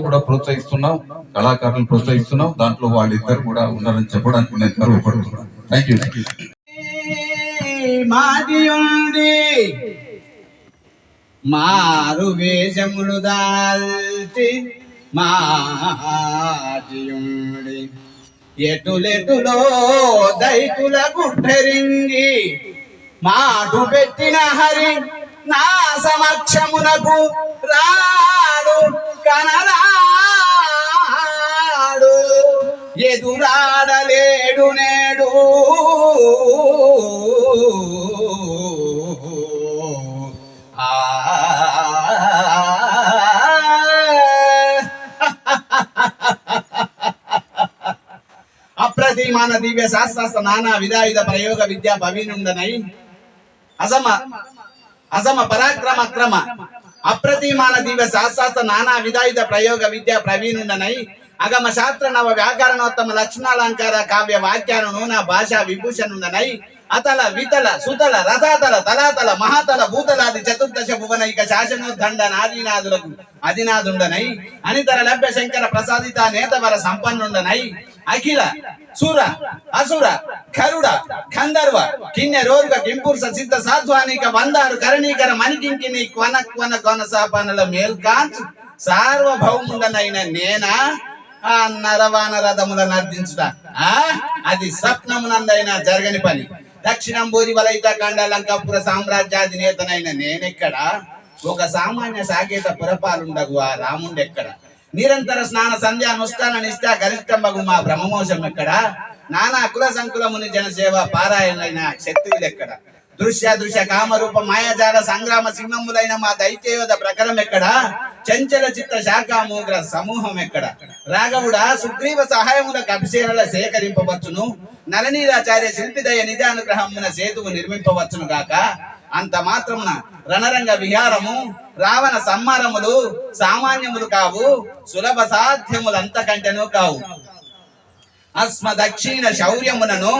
కూడా ప్రోత్సహిస్తున్నాం, కళాకారులను ప్రోత్సహిస్తున్నాం. దాంట్లో వాళ్ళిద్దరు కూడా ఉన్నారని చెప్పడానికి నేను గర్వపడుతున్నాను. Thank you. మారు వేషములు దాల్చి మాటియుండి ఎటులెటులో దైతుల గుడ్డరింగి మాటు పెట్టిన హరి నా సమక్షమునకు రాడు కనరాడు ఎదురాడలేడు నేడు అప్రతిమాన దివ్య శాస్త్ర నానా విధాయుధ ప్రయోగ విద్యా భవీనుండనై అసమ పరాక్రమ క్రమ అప్రతిమాన దివ్య శాస్త్ర నానా విధాయుధ ప్రయోగ విద్యా ప్రవీణుండనై అగమ శాస్త్ర నవ వ్యాకరణోత్తమ లక్షణాలంకార కావ్య వాక్యాలను నా భాషా విభూషణుండనై అతల వితల సుతల రసాతల తలాతల మహాతల భూతలాది చతుర్దశ భువనైక శాసనోద్దండ నాదీనాదులకు అధినాదుండనై అనితర లభ్య శంకర ప్రసాదిత నేతవర సంపన్నుండనై అఖిల సుర అసుర కరుడ కందర్వ కిన్నెరోరుగ కింపురుష సిద్ధ సాధ్వానిక వందారు కరణీకర మణికింకిని కొన కొన కొనసాపనల మేల్కాంచు సార్వభౌముండనైన నేనా ఆ నరవాన రథముల నర్దించుట అది స్వప్నమునందైనా జరగని పని. దక్షిణం బోధి వలయిత కండ లంకాపుర సామ్రాజ్యాధినేతనైన నేనెక్కడ, ఒక సామాన్య సాకేత పురపాలుండగు ఆ రాముండెక్కడ, నిరంతర స్నాన సంధ్య అనుష్ఠాన నిష్ఠ గరిష్టంబగు మా బ్రహ్మమోషం ఎక్కడ, నానా కుల సంకులముని జనసేవ పారాయణైన శక్తులెక్కడ, దృశ్య దృశ్య కామరూప మాయాజాల సంగ్రామ సింహములైన మా దైత్యయోధ ప్రకరం ఎక్కడ, చంచల చిత్త శాఖామూగ్ర సమూహం ఎక్కడ, రాఘవుడా సుగ్రీవ సహాయములకు అభిషేకాల సేకరింపవచ్చును, నలనీలాచార్య శిల్పిదయ నిజానుగ్రహమున సేతువు నిర్మింపవచ్చును గాక, అంత మాత్రమున రణరంగ విహారము రావణ సంహారములు సామాన్యములు కావు, సులభ సాధ్యములంతకంటెను కావు. అస్మ దక్షిణ శౌర్యమునను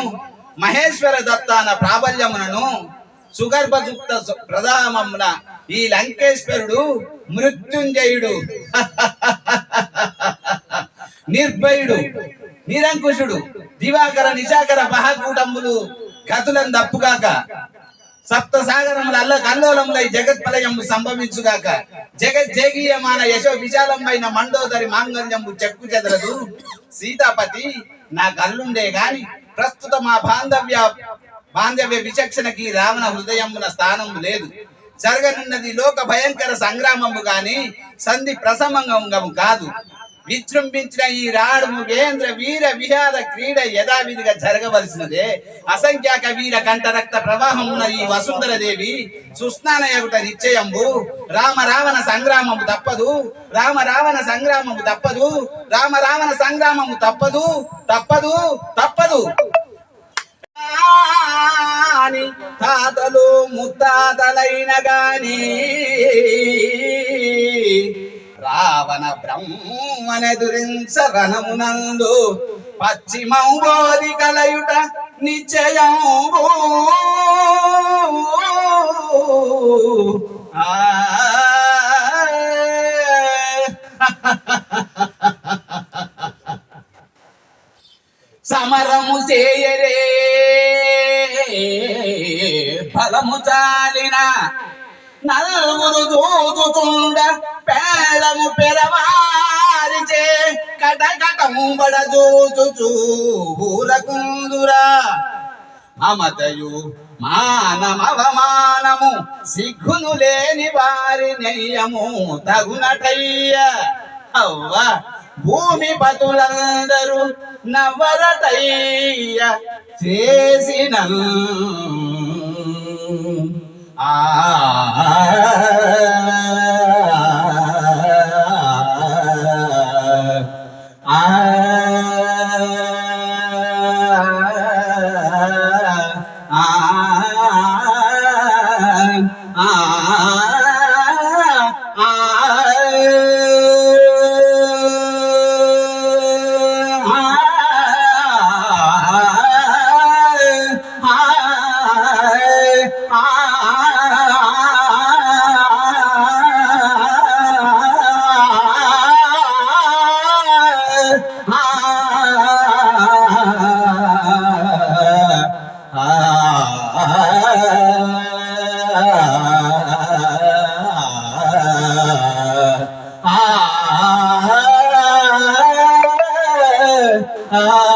మహేశ్వర దత్తాన ప్రాబల్యమునను సుగర్భయుక్త ప్రధానమున ఈ లంకేశ్వరుడు మృత్యుంజయుడు నిర్భయుడు నిరంకుశుడు దివాకర నిశాకర మహాకూటములు కతులను దప్పుగాక, సప్త సాగరముల అల్ల కల్లోలములై జగత్పలయము సంభవించుగాక, జగజ్జేగీయమాన యశో విశాలమైన మండోదరి మాంగళ్యము చెక్కు చెదరదు. సీతాపతి నా కల్లుండే గాని ప్రస్తుత మా బాంధవ్య విచక్షణకి రావణ హృదయమున స్థానము లేదు. జరగనున్నది లోక భయంకర సంగ్రామము గాని సంధి ప్రసంగము కాదు. విజృంభించిన ఈ రాడు ముగేంద్ర వీర విహార క్రీడ యథావిధిగా జరగవలసినదే. అసంఖ్యాక వీర కంఠ రక్త ప్రవాహమున ఈ వసుంధర దేవి సుస్నానయగుట నిశ్చయంబు. రామ రావణ సంగ్రామము తప్పదు, రామ రావణ సంగ్రామము తప్పదు, రామ రావణ సంగ్రామము తప్పదు తప్పదు తప్పదు. తాతలు ముత్తాతలైన గాని రావణ బ్రహ్మనెదురించ రణమునందు పశ్చిమంబోధి కలయుట నిశ్చయంబు. సమరము చేయరే ఫలము చాలిన నలుగురు దూదుతుండ పేళము పెరవారిచే కటకటము బడదూచుచూ ఊరకుందురా. మమతయు మానమవమానము సిగ్గును లేని వారి నెయ్యము తగునటయ్య. అవ్వ భూమి పతులందరూ నవరటయ్య చేసిన ఆ